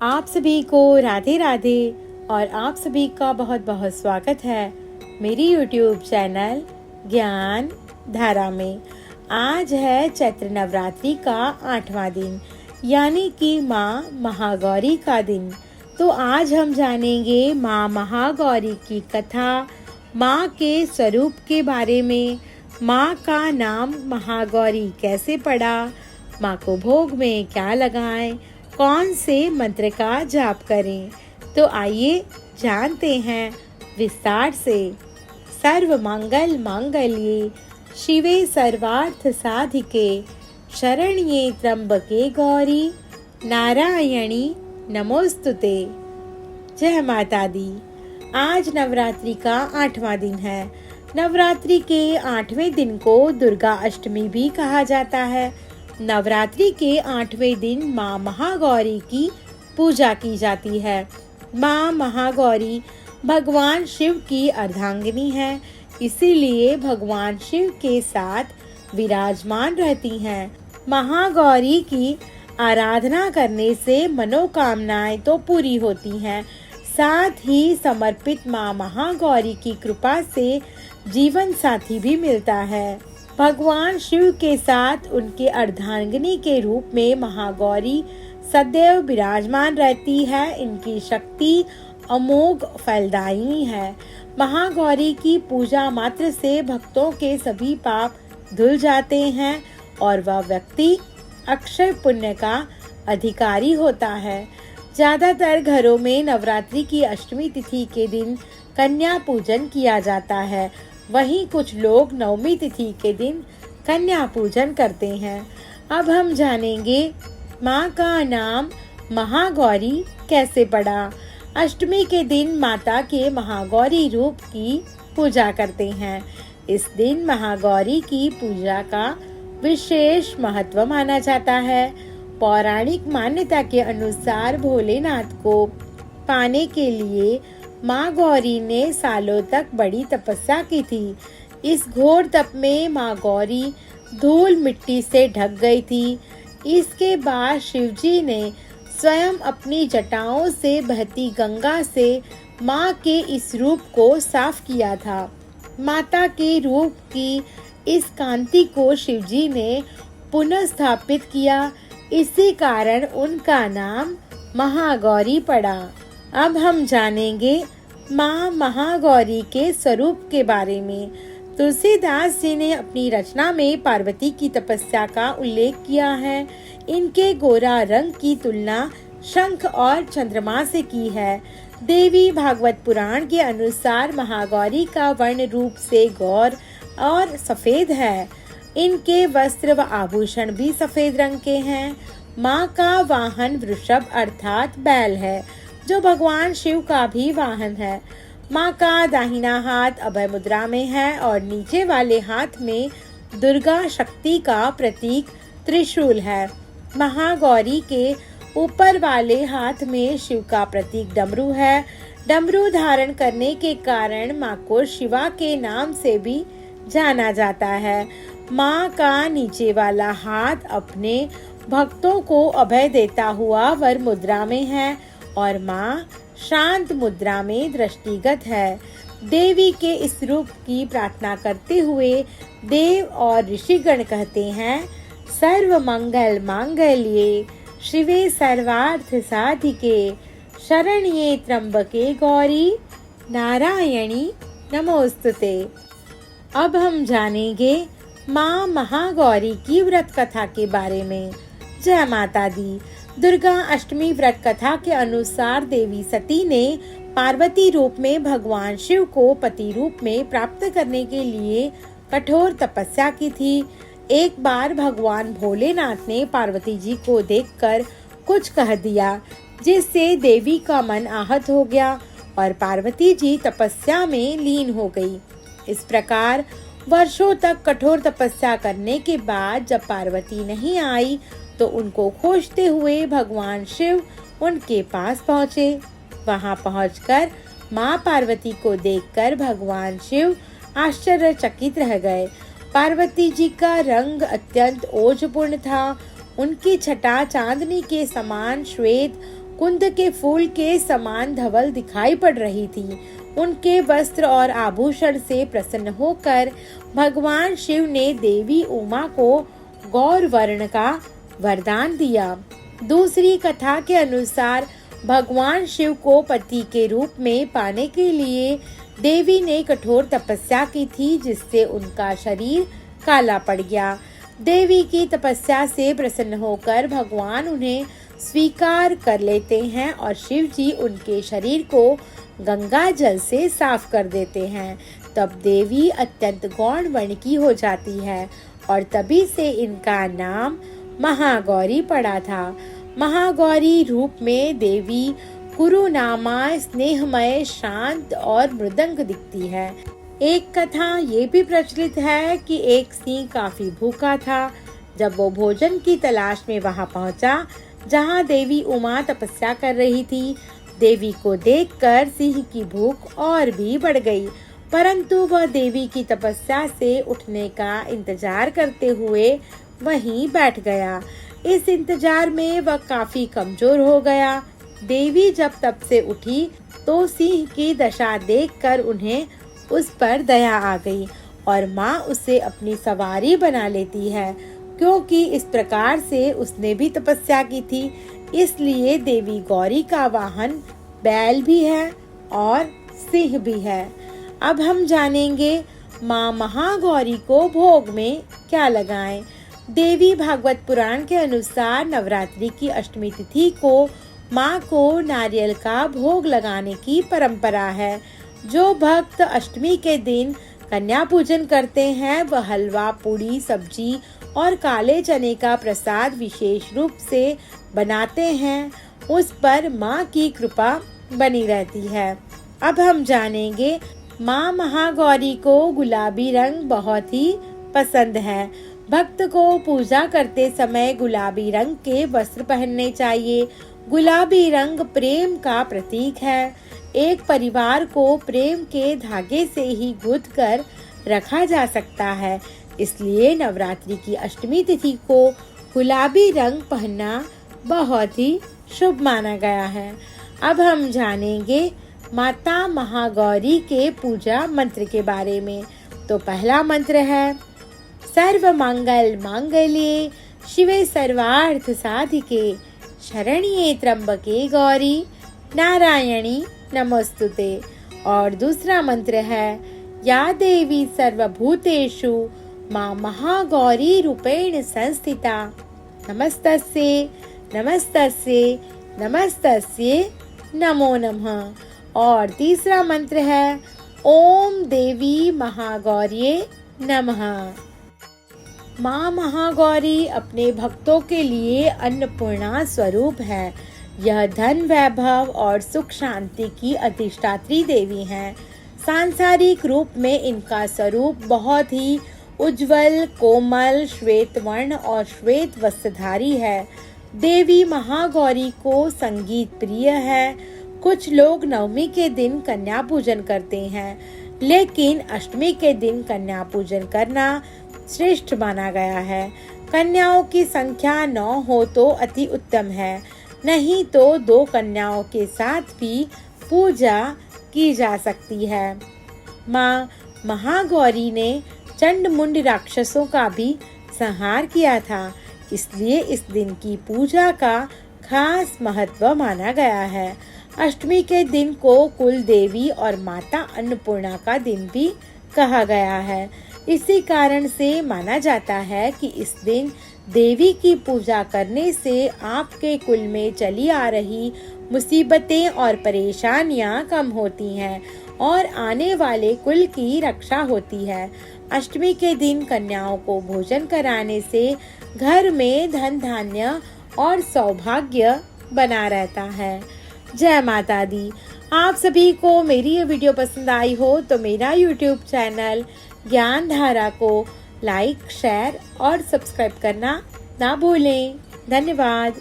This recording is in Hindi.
आप सभी को राधे राधे और आप सभी का बहुत बहुत स्वागत है मेरी YouTube चैनल ज्ञान धारा में। आज है चैत्र नवरात्रि का 8वां दिन यानी कि माँ महागौरी का दिन। तो आज हम जानेंगे माँ महागौरी की कथा, माँ के स्वरूप के बारे में, माँ का नाम महागौरी कैसे पड़ा, माँ को भोग में क्या लगाएं, कौन से मंत्र का जाप करें। तो आइए जानते हैं विस्तार से। सर्व मंगल मांगल्ये शिवे सर्वार्थ साधिके शरण्ये त्र्यंबके गौरी नारायणी नमोस्तुते। जय माता दी। आज नवरात्रि का 8वां दिन है। नवरात्रि के 8वें दिन को दुर्गा अष्टमी भी कहा जाता है। नवरात्रि के 8वें दिन माँ महागौरी की पूजा की जाती है। माँ महागौरी भगवान शिव की अर्धांगिनी है, इसीलिए भगवान शिव के साथ विराजमान रहती हैं। महागौरी की आराधना करने से मनोकामनाएं तो पूरी होती हैं, साथ ही समर्पित माँ महागौरी की कृपा से जीवन साथी भी मिलता है। भगवान शिव के साथ उनके अर्धांगिनी के रूप में महागौरी सदैव विराजमान रहती है। इनकी शक्ति अमोघ फलदायिनी है। महागौरी की पूजा मात्र से भक्तों के सभी पाप धुल जाते हैं और वह व्यक्ति अक्षय पुण्य का अधिकारी होता है। ज्यादातर घरों में नवरात्रि की अष्टमी तिथि के दिन कन्या पूजन किया जाता है, वहीं कुछ लोग नवमी तिथि के दिन कन्या पूजन करते हैं। अब हम जानेंगे माँ का नाम महागौरी कैसे पड़ा। अष्टमी के दिन माता के महागौरी रूप की पूजा करते हैं। इस दिन महागौरी की पूजा का विशेष महत्व माना जाता है। पौराणिक मान्यता के अनुसार भोलेनाथ को पाने के लिए माँ गौरी ने सालों तक बड़ी तपस्या की थी। इस घोर तप में माँ गौरी धूल मिट्टी से ढक गई थी। इसके बाद शिवजी ने स्वयं अपनी जटाओं से बहती गंगा से माँ के इस रूप को साफ किया था। माता के रूप की इस कांति को शिवजी ने पुनः स्थापित किया, इसी कारण उनका नाम महागौरी पड़ा। अब हम जानेंगे माँ महागौरी के स्वरूप के बारे में। तुलसीदास जी ने अपनी रचना में पार्वती की तपस्या का उल्लेख किया है। इनके गोरा रंग की तुलना शंख और चंद्रमा से की है। देवी भागवत पुराण के अनुसार महागौरी का वर्ण रूप से गौर और सफेद है। इनके वस्त्र व आभूषण भी सफेद रंग के हैं। माँ का वाहन वृषभ अर्थात बैल है, जो भगवान शिव का भी वाहन है। माँ का दाहिना हाथ अभय मुद्रा में है और नीचे वाले हाथ में दुर्गा शक्ति का प्रतीक त्रिशूल है। महागौरी के ऊपर वाले हाथ में शिव का प्रतीक डमरू है। डमरू धारण करने के कारण माँ को शिवा के नाम से भी जाना जाता है। माँ का नीचे वाला हाथ अपने भक्तों को अभय देता हुआ वर मुद्रा में है और माँ शांत मुद्रा में दृष्टिगत है। देवी के इस रूप की प्रार्थना करते हुए देव और ऋषिगण कहते हैं, सर्व मंगल मांगल्ये शिवे सर्वार्थ साधिके शरण्ये त्र्यंबके गौरी नारायणी नमोस्तुते। अब हम जानेंगे माँ महागौरी की व्रत कथा के बारे में। जय माता दी। दुर्गा अष्टमी व्रत कथा के अनुसार देवी सती ने पार्वती रूप में भगवान शिव को पति रूप में प्राप्त करने के लिए कठोर तपस्या की थी। एक बार भगवान भोलेनाथ ने पार्वती जी को देखकर कुछ कह दिया, जिससे देवी का मन आहत हो गया और पार्वती जी तपस्या में लीन हो गई। इस प्रकार वर्षों तक कठोर तपस्या करने के बाद जब पार्वती नहीं आई तो उनको खोजते हुए भगवान शिव उनके पास पहुँचे। वहां पहुंचकर माँ पार्वती को देखकर भगवान शिव आश्चर्यचकित रह गए। पार्वती जी का रंग अत्यंत ओजपूर्ण था। उनकी छटा चांदनी के समान श्वेत कुंद के फूल के समान धवल दिखाई पड़ रही थी। उनके वस्त्र और आभूषण से प्रसन्न होकर भगवान शिव ने देवी उमा को गौर वर्ण का वरदान दिया। दूसरी कथा के अनुसार भगवान शिव को पति के रूप में पाने के लिए देवी ने कठोर तपस्या की थी, जिससे उनका शरीर काला पड़ गया। देवी की तपस्या से प्रसन्न होकर भगवान उन्हें स्वीकार कर लेते हैं और शिव जी उनके शरीर को गंगा जल से साफ कर देते हैं। तब देवी अत्यंत गौण वर्ण की हो जाती है और तभी से इनका नाम महागौरी पड़ा था। महागौरी रूप में देवी कुरुनामा स्नेहमय, शांत और मृदंग दिखती है। एक कथा ये भी प्रचलित है कि एक सिंह काफी भूखा था। जब वो भोजन की तलाश में वहां पहुंचा जहां देवी उमा तपस्या कर रही थी, देवी को देखकर सिंह की भूख और भी बढ़ गई, परंतु वह देवी की तपस्या से उठने का इंतजार करते हुए वहीं बैठ गया। इस इंतजार में वह काफी कमजोर हो गया। देवी जब तप से उठी तो सिंह की दशा देखकर उन्हें उस पर दया आ गई और माँ उसे अपनी सवारी बना लेती है। क्योंकि इस प्रकार से उसने भी तपस्या की थी, इसलिए देवी गौरी का वाहन बैल भी है और सिंह भी है। अब हम जानेंगे माँ महागौरी को भोग में क्या लगाएं। देवी भागवत पुराण के अनुसार नवरात्रि की अष्टमी तिथि को माँ को नारियल का भोग लगाने की परंपरा है। जो भक्त अष्टमी के दिन कन्या पूजन करते हैं वह हलवा, पूड़ी, सब्जी और काले चने का प्रसाद विशेष रूप से बनाते हैं। उस पर माँ की कृपा बनी रहती है। अब हम जानेंगे माँ महागौरी को गुलाबी रंग बहुत ही पसंद है। भक्त को पूजा करते समय गुलाबी रंग के वस्त्र पहनने चाहिए। गुलाबी रंग प्रेम का प्रतीक है। एक परिवार को प्रेम के धागे से ही गुंथ कर रखा जा सकता है, इसलिए नवरात्रि की अष्टमी तिथि को गुलाबी रंग पहनना बहुत ही शुभ माना गया है। अब हम जानेंगे माता महागौरी के पूजा मंत्र के बारे में। तो पहला मंत्र है सर्व मंगल मांगल्ये शिवे सर्वार्थ साधिके शरण्ये त्र्यंबके गौरी नारायणी नमोस्तुते। और दूसरा मंत्र है या देवी सर्वभूतेषु माँ महागौरी रूपेण संस्थिता नमस्तस्ये नमस्तस्ये नमस्तस्ये नमो नमः। और तीसरा मंत्र है ओम देवी महागौर्ये नमः। माँ महागौरी अपने भक्तों के लिए अन्नपूर्णा स्वरूप है। यह धन, वैभव और सुख शांति की अधिष्ठात्री देवी हैं। सांसारिक रूप में इनका स्वरूप बहुत ही उज्जवल, कोमल, श्वेत वर्ण और श्वेत वस्त्रधारी है। देवी महागौरी को संगीत प्रिय है। कुछ लोग नवमी के दिन कन्या पूजन करते हैं, लेकिन अष्टमी के दिन कन्या पूजन करना श्रेष्ठ माना गया है। कन्याओं की संख्या 9 हो तो अति उत्तम है, नहीं तो 2 कन्याओं के साथ भी पूजा की जा सकती है। माँ महागौरी ने चंड मुंड राक्षसों का भी संहार किया था, इसलिए इस दिन की पूजा का खास महत्व माना गया है। अष्टमी के दिन को कुल देवी और माता अन्नपूर्णा का दिन भी कहा गया है। इसी कारण से माना जाता है कि इस दिन देवी की पूजा करने से आपके कुल में चली आ रही मुसीबतें और परेशानियां कम होती हैं और आने वाले कुल की रक्षा होती है। अष्टमी के दिन कन्याओं को भोजन कराने से घर में धन धान्य और सौभाग्य बना रहता है। जय माता दी। आप सभी को मेरी ये वीडियो पसंद आई हो तो मेरा YouTube चैनल ज्ञान धारा को लाइक, शेयर और सब्सक्राइब करना ना भूलें। धन्यवाद।